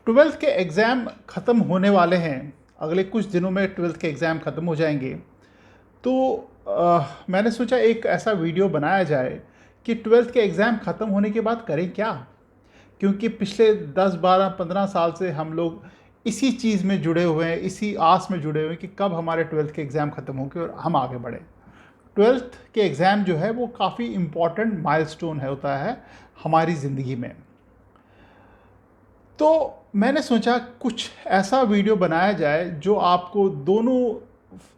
Twelfth के exam ख़त्म होने वाले हैं। अगले कुछ दिनों में ट्वेल्थ के एग्ज़ाम ख़त्म हो जाएंगे। तो मैंने सोचा एक ऐसा वीडियो बनाया जाए कि ट्वेल्थ के एग्ज़ाम ख़त्म होने के बाद करें क्या। क्योंकि पिछले 10 12 15 साल से हम लोग इसी चीज़ में जुड़े हुए हैं, इसी आस में जुड़े हुए हैं कि कब हमारे ट्वेल्थ के एग्ज़ाम ख़त्म होंगे और हम आगे बढ़ें। ट्वेल्थ के एग्ज़ाम जो है वो काफ़ी इम्पॉर्टेंट माइलस्टोन है होता है हमारी ज़िंदगी में। तो मैंने सोचा कुछ ऐसा वीडियो बनाया जाए जो आपको दोनों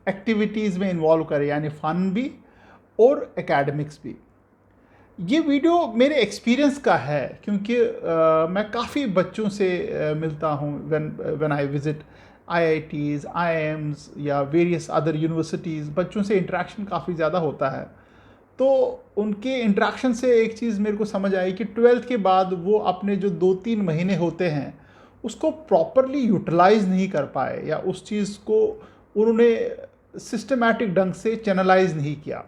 एक्टिविटीज़ में इन्वॉल्व करे, यानी फ़न भी और एकेडमिक्स भी। ये वीडियो मेरे एक्सपीरियंस का है क्योंकि मैं काफ़ी बच्चों से मिलता हूँ when I visit IITs, IIMs या वेरियस अदर यूनिवर्सिटीज़। बच्चों से इंटरेक्शन काफ़ी ज़्यादा होता है। तो उनके इंटरेक्शन से एक चीज़ मेरे को समझ आई कि ट्वेल्थ के बाद वो अपने जो 2 3 महीने होते हैं उसको प्रॉपरली यूटिलाइज नहीं कर पाए, या उस चीज़ को उन्होंने सिस्टमैटिक ढंग से चैनलाइज नहीं किया।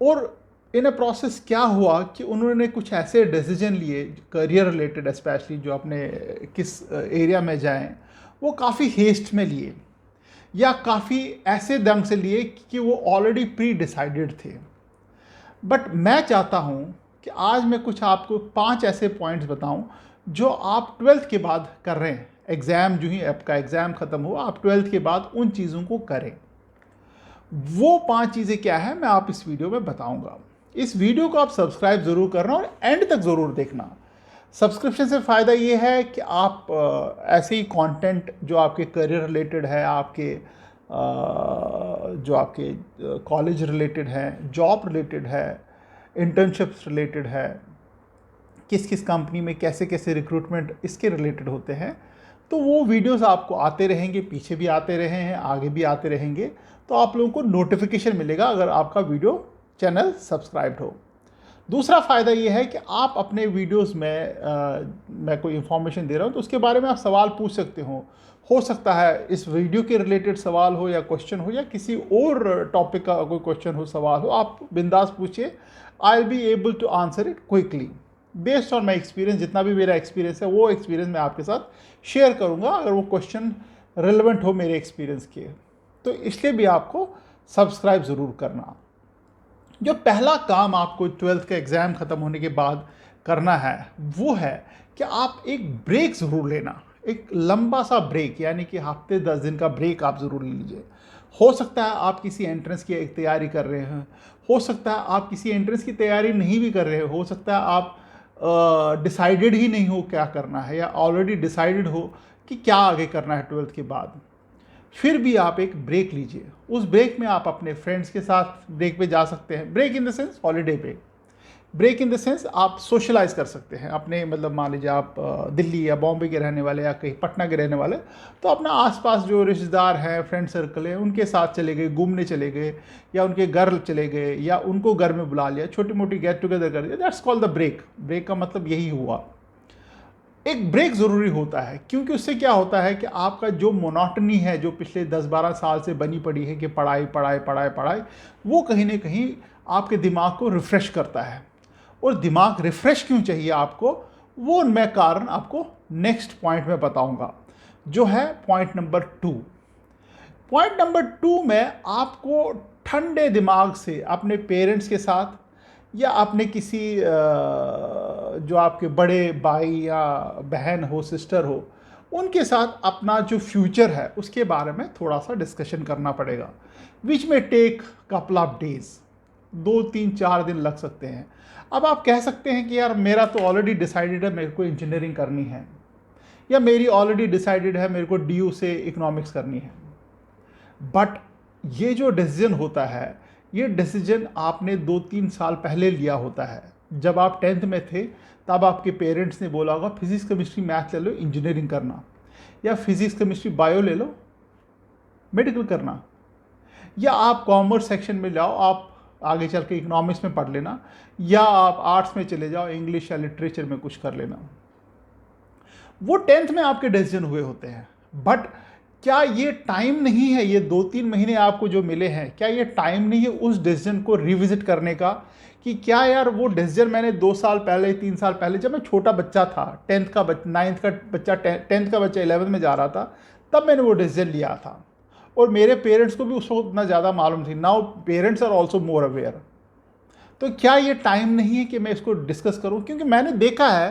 और इन अ प्रोसेस क्या हुआ कि उन्होंने कुछ ऐसे डिसीजन लिए करियर रिलेटेड, स्पेशली जो अपने किस एरिया में जाएं, वो काफ़ी हेस्ट में लिए या काफ़ी ऐसे ढंग से लिए कि वो ऑलरेडी प्री डिसाइडेड थे। बट मैं चाहता हूँ कि आज मैं कुछ आपको 5 ऐसे पॉइंट्स बताऊँ जो आप ट्वेल्थ के बाद कर रहे हैं। एग्ज़ाम जो ही आपका एग्ज़ाम ख़त्म हो, आप ट्वेल्थ के बाद उन चीज़ों को करें। वो 5 चीज़ें क्या है मैं आप इस वीडियो में बताऊंगा। इस वीडियो को आप सब्सक्राइब ज़रूर करना और एंड तक ज़रूर देखना। सब्सक्रिप्शन से फ़ायदा ये है कि आप ऐसे ही कंटेंट जो आपके करियर रिलेटेड है, आपके जो आपके कॉलेज रिलेटेड है, जॉब रिलेटेड है, इंटर्नशिप्स रिलेटेड है, किस किस कंपनी में कैसे कैसे रिक्रूटमेंट इसके रिलेटेड होते हैं, तो वो वीडियोस आपको आते रहेंगे, पीछे भी आते रहे हैं, आगे भी आते रहेंगे। तो आप लोगों को नोटिफिकेशन मिलेगा अगर आपका वीडियो चैनल सब्सक्राइब्ड हो। दूसरा फ़ायदा ये है कि आप अपने वीडियोस में मैं कोई इन्फॉर्मेशन दे रहा हूँ तो उसके बारे में आप सवाल पूछ सकते हो सकता है इस वीडियो के रिलेटेड सवाल हो या क्वेश्चन हो, या किसी और टॉपिक का कोई क्वेश्चन हो, सवाल हो, आप बिंदास पूछिए। I will be able to answer it quickly based on my experience. जितना भी मेरा एक्सपीरियंस है वो एक्सपीरियंस मैं आपके साथ शेयर करूँगा अगर वो क्वेश्चन रेलेवेंट हो मेरे एक्सपीरियंस के। तो इसलिए भी आपको सब्सक्राइब ज़रूर करना। जो पहला काम आपको ट्वेल्थ का एग्ज़ाम ख़त्म होने के बाद करना है वो है कि आप एक ब्रेक ज़रूर लेना, एक लंबा सा ब्रेक, यानी कि हफ्ते 10 दिन का ब्रेक आप ज़रूर लीजिए। हो सकता है आप किसी एंट्रेंस की एक तैयारी कर रहे हैं, हो सकता है आप किसी एंट्रेंस की तैयारी नहीं भी कर रहे हो सकता है आप डिसाइडेड ही नहीं हो क्या करना है, या ऑलरेडी डिसाइडेड हो कि क्या आगे करना है ट्वेल्थ के बाद। फिर भी आप एक ब्रेक लीजिए। उस ब्रेक में आप अपने फ्रेंड्स के साथ ब्रेक पे जा सकते हैं। Break in the sense holiday पे, ब्रेक इन द सेंस आप सोशलाइज कर सकते हैं अपने, मतलब मान लीजिए आप दिल्ली या बॉम्बे के रहने वाले या कहीं पटना के रहने वाले, तो अपना आसपास जो रिश्तेदार हैं, फ्रेंड सर्कल है, उनके साथ चले गए, घूमने चले गए, या उनके घर चले गए, या उनको घर में बुला लिया, छोटी मोटी गेट टुगेदर कर दिया। That's called the break. Break का मतलब यही हुआ। एक ब्रेक ज़रूरी होता है क्योंकि उससे क्या होता है कि आपका जो मोनोटनी है जो पिछले 10 12 साल से बनी पड़ी है कि पढ़ाई पढ़ाई पढ़ाई पढ़ाई, वो कहीं ना कहीं आपके दिमाग को रिफ़्रेश करता है। और दिमाग रिफ़्रेश क्यों चाहिए आपको, वो मैं कारण आपको नेक्स्ट पॉइंट में बताऊंगा, जो है पॉइंट नंबर 2। पॉइंट नंबर 2 में आपको ठंडे दिमाग से अपने पेरेंट्स के साथ या अपने किसी जो आपके बड़े भाई या बहन हो, सिस्टर हो, उनके साथ अपना जो फ्यूचर है उसके बारे में थोड़ा सा डिस्कशन करना पड़ेगा, विच में टेक कपल ऑफ डेज, 2 3 4 दिन लग सकते हैं। अब आप कह सकते हैं कि यार मेरा तो ऑलरेडी डिसाइडेड है मेरे को इंजीनियरिंग करनी है, या मेरी ऑलरेडी डिसाइडेड है मेरे को डीयू से इकोनॉमिक्स करनी है। बट ये जो डिसीजन होता है, ये डिसीजन आपने 2 3 साल पहले लिया होता है। जब आप 10th में थे तब आपके पेरेंट्स ने बोला होगा फिजिक्स केमिस्ट्री मैथ ले लो इंजीनियरिंग करना, या फिजिक्स केमिस्ट्री बायो ले लो मेडिकल करना, या आप कॉमर्स सेक्शन में जाओ, आप आगे चल के इकोनॉमिक्स में पढ़ लेना, या आप आर्ट्स में चले जाओ, इंग्लिश या लिटरेचर में कुछ कर लेना। वो 10th में आपके डिसीजन हुए होते हैं। बट क्या ये टाइम नहीं है, ये 2-3 महीने आपको जो मिले हैं, क्या ये टाइम नहीं है उस डिसीजन को रिविजिट करने का कि क्या यार वो डिसीजन मैंने 2 साल पहले, 3 साल पहले, जब मैं छोटा बच्चा था, 10th का 9th का बच्चा, 10th का बच्चा 11th में जा रहा था, तब मैंने वो डिसीजन लिया था और मेरे पेरेंट्स को भी उस वक्त इतना ज़्यादा मालूम थी। Now parents are also more aware. तो क्या ये टाइम नहीं है कि मैं इसको डिस्कस करूं? क्योंकि मैंने देखा है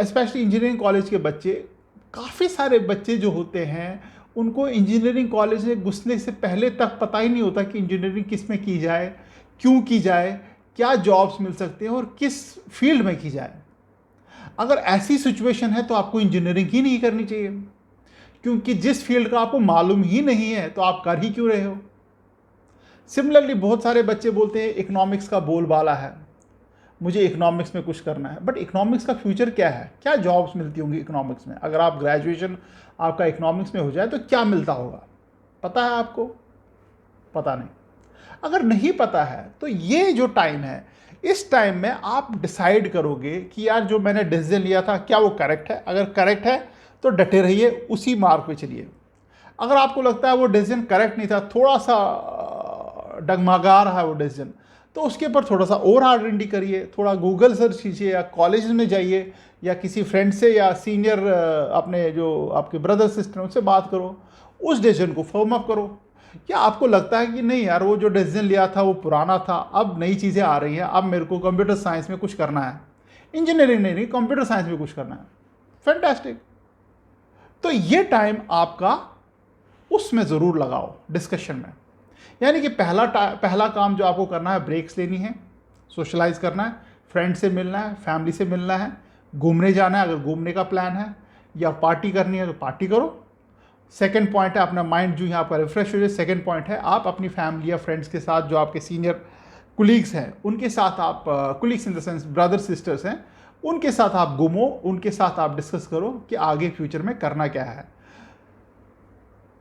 स्पेशली इंजीनियरिंग कॉलेज के बच्चे, काफ़ी सारे बच्चे जो होते हैं उनको इंजीनियरिंग कॉलेज में घुसने से पहले तक पता ही नहीं होता कि इंजीनियरिंग किस में की जाए, क्यों की जाए, क्या जॉब्स मिल सकते हैं और किस फील्ड में की जाए। अगर ऐसी सिचुएशन है तो आपको इंजीनियरिंग ही नहीं करनी चाहिए, क्योंकि जिस फील्ड का आपको मालूम ही नहीं है तो आप कर ही क्यों रहे हो। सिमिलरली बहुत सारे बच्चे बोलते हैं इकोनॉमिक्स का बोलबाला है, मुझे इकोनॉमिक्स में कुछ करना है, बट इकोनॉमिक्स का फ्यूचर क्या है, क्या जॉब्स मिलती होंगी इकोनॉमिक्स में? अगर आप ग्रेजुएशन आपका इकोनॉमिक्स में हो जाए तो क्या मिलता होगा, पता है आपको? पता नहीं। अगर नहीं पता है तो ये जो टाइम है, इस टाइम में आप डिसाइड करोगे कि यार जो मैंने डिसीजन लिया था क्या वो करेक्ट है। अगर करेक्ट है तो डटे रहिए, उसी मार्ग पे चलिए। अगर आपको लगता है वो डिसीजन करेक्ट नहीं था, थोड़ा सा डगमगा रहा है वो डिसीजन, तो उसके ऊपर थोड़ा सा और हार्ड एंडी करिए, थोड़ा गूगल सर्च कीजिए या कॉलेज में जाइए या किसी फ्रेंड से या सीनियर अपने जो आपके ब्रदर सिस्टर उनसे बात करो, उस डिसीजन को फर्म अप करो। क्या आपको लगता है कि नहीं यार वो जो डिसीजन लिया था वो पुराना था, अब नई चीज़ें आ रही हैं, अब मेरे को कंप्यूटर साइंस में कुछ करना है, इंजीनियरिंग नहीं, कंप्यूटर साइंस में कुछ करना है, फैंटास्टिक। तो ये टाइम आपका उसमें ज़रूर लगाओ, डिस्कशन में। यानी कि पहला काम जो आपको करना है, ब्रेक्स लेनी है, सोशलाइज करना है, फ्रेंड से मिलना है, फैमिली से मिलना है, घूमने जाना है अगर घूमने का प्लान है, या पार्टी करनी है तो पार्टी करो। सेकंड पॉइंट है अपना माइंड जो यहाँ आपका रिफ्रेश हो जाए। सेकंड पॉइंट है आप अपनी फैमिली या फ्रेंड्स के साथ, जो आपके सीनियर कुलीग्स हैं उनके साथ आप, colleagues in the sense brother sisters हैं, उनके साथ आप घूमो, उनके साथ आप डिस्कस करो कि आगे फ्यूचर में करना क्या है।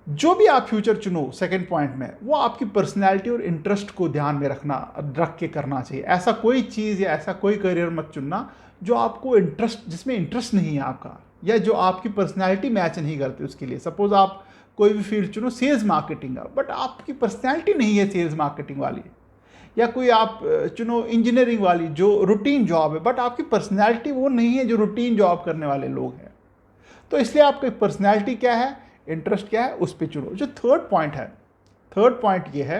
जो भी आप फ्यूचर चुनो सेकंड पॉइंट में, वो आपकी पर्सनैलिटी और इंटरेस्ट को ध्यान में रख के करना चाहिए। ऐसा कोई चीज़ या ऐसा कोई करियर मत चुनना जो आपको जिसमें इंटरेस्ट नहीं है आपका, या जो आपकी पर्सनैलिटी मैच नहीं करती उसके लिए। सपोज आप कोई भी फील्ड चुनो, सेल्स मार्केटिंग का, बट आपकी पर्सनैलिटी नहीं है सेल्स मार्केटिंग वाली, या कोई आप चुनो इंजीनियरिंग वाली जो रूटीन जॉब है, बट आपकी पर्सनैलिटी वो नहीं है जो रूटीन जॉब करने वाले लोग हैं। तो इसलिए आपकी पर्सनैलिटी क्या है, इंटरेस्ट क्या है, उस पर चुनो। जो थर्ड पॉइंट है, थर्ड पॉइंट ये है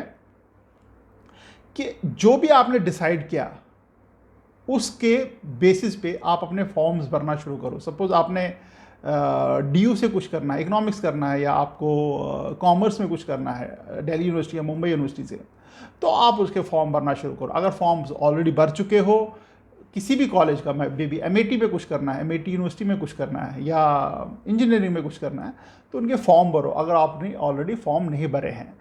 कि जो भी आपने डिसाइड किया उसके बेसिस पे आप अपने फॉर्म्स भरना शुरू करो। सपोज आपने DU से कुछ करना है, इकोनॉमिक्स करना है, या आपको कॉमर्स में कुछ करना है दिल्ली यूनिवर्सिटी या मुंबई यूनिवर्सिटी से, तो आप उसके फॉर्म भरना शुरू करो। अगर फॉर्म्स ऑलरेडी भर चुके हो किसी भी कॉलेज का, मे बी MIT में कुछ करना है, MIT यूनिवर्सिटी में कुछ करना है, या इंजीनियरिंग में कुछ करना है, तो उनके फॉर्म भरो अगर आपने ऑलरेडी फॉर्म नहीं भरे हैं।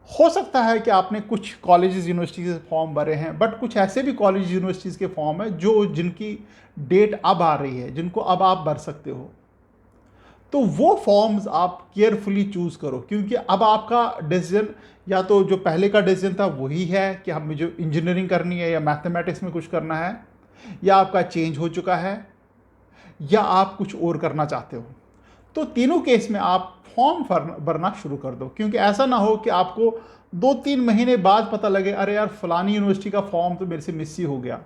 हो सकता है कि आपने कुछ कॉलेजेस यूनिवर्सिटीज़ से फॉर्म भरे हैं, बट कुछ ऐसे भी कॉलेज यूनिवर्सिटीज़ के फॉर्म है जिनकी डेट अब आ रही है, जिनको अब आप भर सकते हो। तो वो फॉर्म्स आप केयरफुली चूज़ करो, क्योंकि अब आपका डिसीजन, या तो जो पहले का डिसीजन था वही है कि हम मुझे इंजीनियरिंग करनी है या मैथमेटिक्स में कुछ करना है, या आपका चेंज हो चुका है, या आप कुछ और करना चाहते हो। तो तीनों केस में आप फॉर्म भरना शुरू कर दो, क्योंकि ऐसा ना हो कि आपको 2-3 महीने बाद पता लगे अरे यार फलानी यूनिवर्सिटी का फॉर्म तो मेरे से मिस ही हो गया।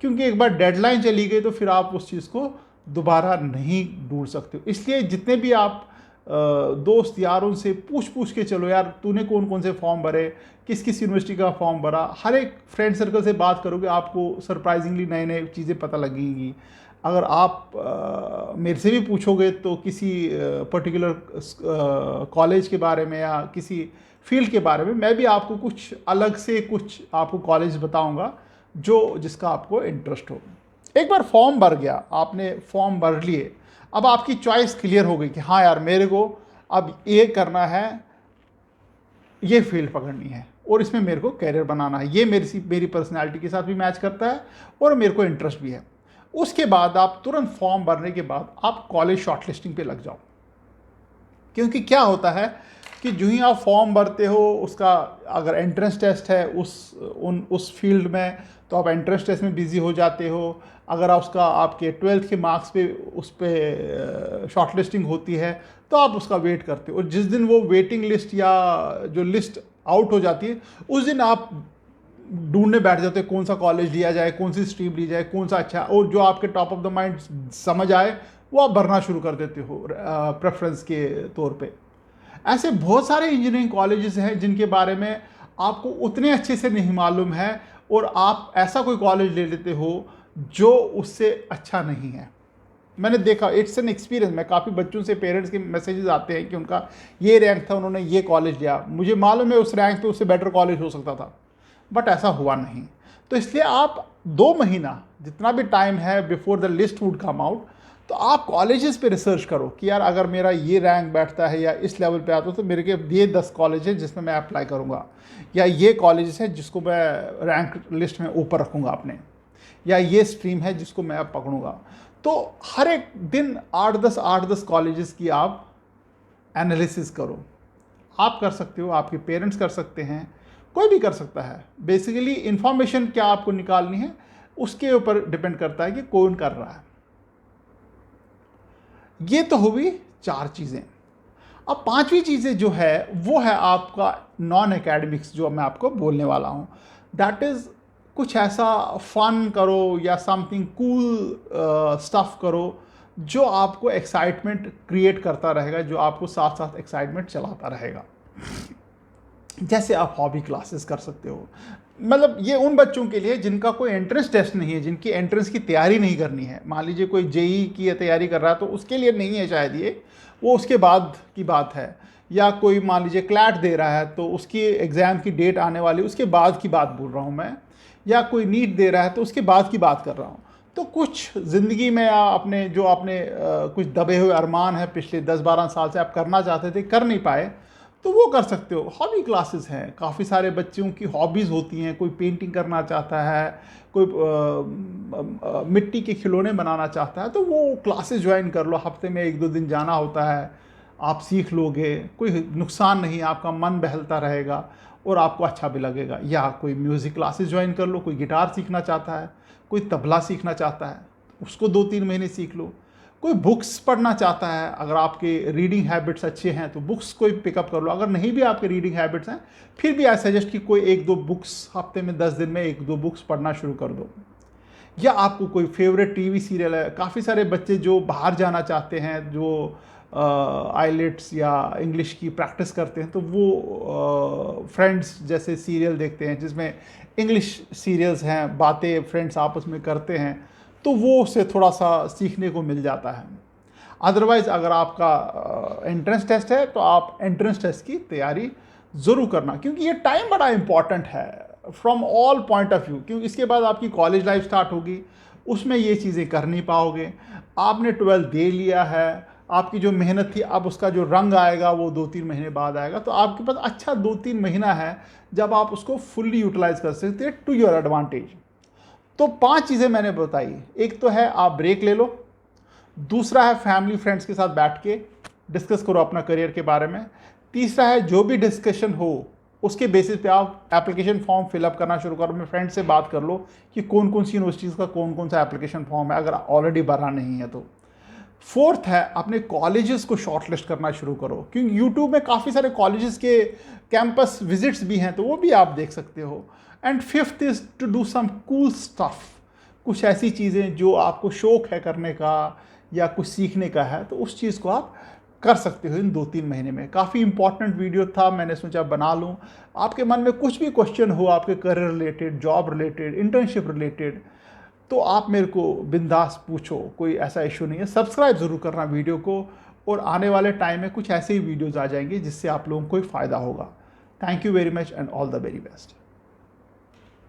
क्योंकि एक बार डेडलाइन चली गई तो फिर आप उस चीज़ को दोबारा नहीं ढूंढ सकते हो। इसलिए जितने भी आप दोस्त यारों से पूछ के चलो, यार तूने कौन कौन से फॉर्म भरे, किस किस यूनिवर्सिटी का फॉर्म भरा। हर एक फ्रेंड सर्कल से बात करोगे, आपको सरप्राइजिंगली नए नए चीज़ें पता लगेंगी। अगर आप मेरे से भी पूछोगे तो किसी पर्टिकुलर कॉलेज के बारे में या किसी फील्ड के बारे में, मैं भी आपको कुछ अलग से कुछ आपको कॉलेज बताऊंगा जो जिसका आपको इंटरेस्ट हो। एक बार फॉर्म भर गया, आपने फॉर्म भर लिए, अब आपकी चॉइस क्लियर हो गई कि हाँ यार मेरे को अब ये करना है, ये फील्ड पकड़नी है और इसमें मेरे को कैरियर बनाना है, ये मेरी पर्सनैलिटी के साथ भी मैच करता है और मेरे को इंटरेस्ट भी है। उसके बाद आप तुरंत फॉर्म भरने के बाद आप कॉलेज शॉर्टलिस्टिंग पे लग जाओ। क्योंकि क्या होता है कि जो ही आप फॉर्म भरते हो, उसका अगर एंट्रेंस टेस्ट है उस फील्ड में, तो आप एंट्रेंस टेस्ट में बिज़ी हो जाते हो। अगर आप उसका आपके 12th के मार्क्स पे उस पर शॉर्ट लिस्टिंग होती है तो आप उसका वेट करते हो, और जिस दिन वो वेटिंग लिस्ट या जो लिस्ट आउट हो जाती है उस दिन आप ढूंढने बैठ जाते हो कौन सा कॉलेज लिया जाए, कौन सी स्ट्रीम ली जाए, कौन सा अच्छा, और जो आपके टॉप ऑफ द माइंड समझ आए वो आप भरना शुरू कर देते हो प्रेफरेंस के तौर पे। ऐसे बहुत सारे इंजीनियरिंग कॉलेजेस हैं जिनके बारे में आपको उतने अच्छे से नहीं मालूम है, और आप ऐसा कोई कॉलेज ले लेते हो जो उससे अच्छा नहीं है। मैंने देखा, इट्स एन एक्सपीरियंस। मैं काफ़ी बच्चों से, पेरेंट्स के मैसेजेस आते हैं कि उनका ये रैंक था, उन्होंने ये कॉलेज लिया, मुझे मालूम है उस रैंक पे उससे बेटर कॉलेज हो सकता था, बट ऐसा हुआ नहीं। तो इसलिए आप 2 महीना जितना भी टाइम है before the list would come out, तो आप कॉलेजेस पे रिसर्च करो कि यार अगर मेरा ये रैंक बैठता है या इस लेवल पे आता है तो मेरे के ये 10 कॉलेज हैं जिसमें मैं अप्लाई करूँगा, या ये कॉलेजेस हैं जिसको मैं रैंक लिस्ट में ऊपर रखूँगा अपने, या ये स्ट्रीम है जिसको मैं अब पकड़ूँगा। तो हर एक दिन 8-10 कॉलेजेस की आप एनालिसिस करो। आप कर सकते हो, आपके पेरेंट्स कर सकते हैं, कोई भी कर सकता है। बेसिकली इंफॉर्मेशन क्या आपको निकालनी है उसके ऊपर डिपेंड करता है कि कौन कर रहा है। ये तो हुई 4 चीज़ें। अब 5वीं चीज़ें जो है वो है आपका नॉन एकेडमिक्स, जो मैं आपको बोलने वाला हूँ। दैट इज़ कुछ ऐसा फन करो या समथिंग कूल स्टफ करो जो आपको एक्साइटमेंट क्रिएट करता रहेगा, जो आपको साथ साथ एक्साइटमेंट चलाता रहेगा। जैसे आप हॉबी क्लासेस कर सकते हो। मतलब ये उन बच्चों के लिए जिनका कोई एंट्रेंस टेस्ट नहीं है, जिनकी एंट्रेंस की तैयारी नहीं करनी है। मान लीजिए कोई जेई की तैयारी कर रहा है तो उसके लिए नहीं है शायद ये, वो उसके बाद की बात है। या कोई मान लीजिए क्लैट दे रहा है तो उसकी एग्ज़ाम की डेट आने वाली, उसके बाद की बात बोल रहा हूँ मैं। या कोई नीट दे रहा है तो उसके बाद की बात कर रहा हूँ। तो कुछ ज़िंदगी में आपने जो आपने कुछ दबे हुए अरमान है पिछले 10-12 साल से आप करना चाहते थे, कर नहीं पाए, तो वो कर सकते हो। हॉबी क्लासेस हैं, काफ़ी सारे बच्चों की हॉबीज़ होती हैं। कोई पेंटिंग करना चाहता है, कोई मिट्टी के खिलौने बनाना चाहता है, तो वो क्लासेस ज्वाइन कर लो। हफ्ते में 1-2 दिन जाना होता है, आप सीख लोगे, कोई नुकसान नहीं, आपका मन बहलता रहेगा और आपको अच्छा भी लगेगा। या कोई म्यूज़िक क्लासेस ज्वाइन कर लो, कोई गिटार सीखना चाहता है, कोई तबला सीखना चाहता है, उसको 2-3 महीने सीख लो। कोई बुक्स पढ़ना चाहता है, अगर आपके रीडिंग हैबिट्स अच्छे हैं तो बुक्स कोई पिकअप कर लो। अगर नहीं भी आपके रीडिंग हैबिट्स हैं फिर भी आई सजेस्ट कि कोई 1-2 बुक्स हफ्ते में 10 दिन में 1-2 बुक्स पढ़ना शुरू कर दो। या आपको कोई फेवरेट टीवी सीरियल है। काफ़ी सारे बच्चे जो बाहर जाना चाहते हैं, जो आईलेट्स या इंग्लिश की प्रैक्टिस करते हैं, तो वो फ्रेंड्स जैसे सीरियल देखते हैं जिसमें इंग्लिश सीरियल्स हैं, बातें फ्रेंड्स आपस में करते हैं, तो वो उससे थोड़ा सा सीखने को मिल जाता है। अदरवाइज़ अगर आपका एंट्रेंस टेस्ट है तो आप एंट्रेंस टेस्ट की तैयारी ज़रूर करना, क्योंकि ये टाइम बड़ा इम्पॉर्टेंट है from all point of view. क्योंकि इसके बाद आपकी कॉलेज लाइफ स्टार्ट होगी, उसमें ये चीज़ें कर नहीं पाओगे। आपने 12th दे लिया है, आपकी जो मेहनत थी अब उसका जो रंग आएगा वो 2-3 महीने बाद आएगा। तो आपके पास अच्छा 2-3 महीना है जब आप उसको फुल्ली यूटिलाइज कर सकते हैं टू योर एडवांटेज। तो 5 चीज़ें मैंने बताई। एक तो है आप ब्रेक ले लो, दूसरा है फैमिली फ्रेंड्स के साथ बैठ के डिस्कस करो अपना करियर के बारे में, तीसरा है जो भी डिस्कशन हो उसके बेसिस पे आप एप्लीकेशन फॉर्म फिलअप करना शुरू करो। अपने फ्रेंड से बात कर लो कि कौन कौन सी यूनिवर्सिटीज़ का कौन कौन सा एप्लीकेशन फॉर्म है, अगर ऑलरेडी भरा नहीं है तो। फोर्थ है अपने कॉलेजेस को शॉर्टलिस्ट करना शुरू करो, क्योंकि यूट्यूब में काफ़ी सारे कॉलेजेस के कैंपस विजिट्स भी हैं, तो वो भी आप देख सकते हो। And fifth is to do some cool stuff. कुछ ऐसी चीज़ें जो आपको शौक है करने का या कुछ सीखने का है, तो उस चीज़ को आप कर सकते हो इन 2-3 महीने में। काफ़ी इंपॉर्टेंट वीडियो था, मैंने सोचा बना लूँ। आपके मन में कुछ भी क्वेश्चन हो आपके career related, job related, internship related, तो आप मेरे को बिंदास पूछो, कोई ऐसा इशू नहीं है। सब्सक्राइब ज़रूर करना वीडियो को, और आने वाले टाइम में कुछ ऐसे ही वीडियोज़ आ जाएंगे जिससे आप लोगों को कोई फ़ायदा होगा। Thank you very much and all the very best.